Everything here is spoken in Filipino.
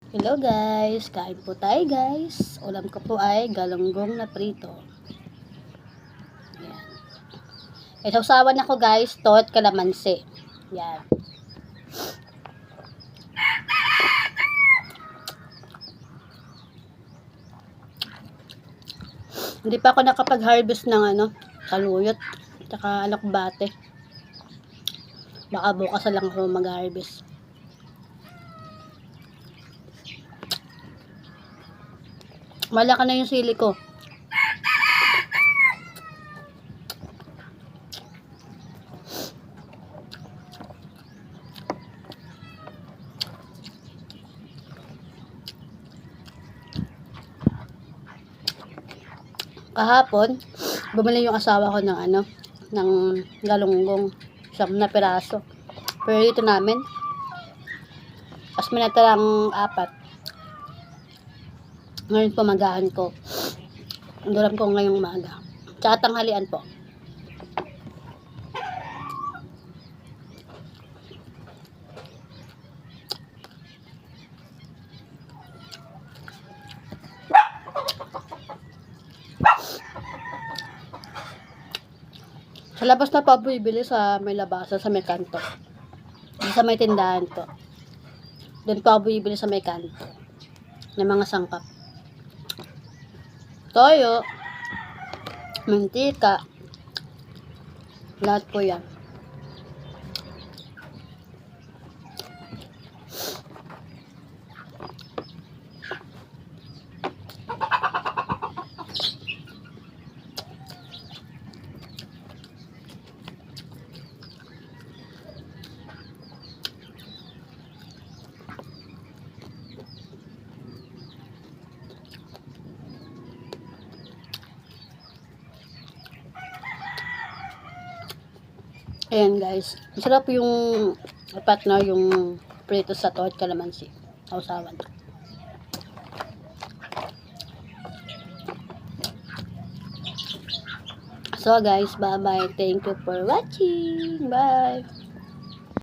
Hello guys, kain po tayo guys. Ulam ko po ay galunggong na prito. Yan. Isawsawan ako guys, to at kalamansi. Yan. Hindi pa ako nakapag-harvest ng saluyot, tsaka alokbate. Baka bukas na lang ako mag-harvest. Malaki na yung sili ko. Kahapon, bumili yung asawa ko ng galunggong, 1 na piraso. Pero dito namin, as may natarang 4. Ngayon po magahan ko. Ulam ko ngayong umaga. Tsaka tanghalian po. Sa labas na po bibili sa may labasa, sa may kanto. Sa may tindahan po. Doon po bibili sa may kanto. Ng mga sangkap. Toyo, mantika, lahat po yan. Ayan guys, masarap yung partner yung prito sa to at kalamansi. Sausawan. So guys, bye bye. Thank you for watching. Bye.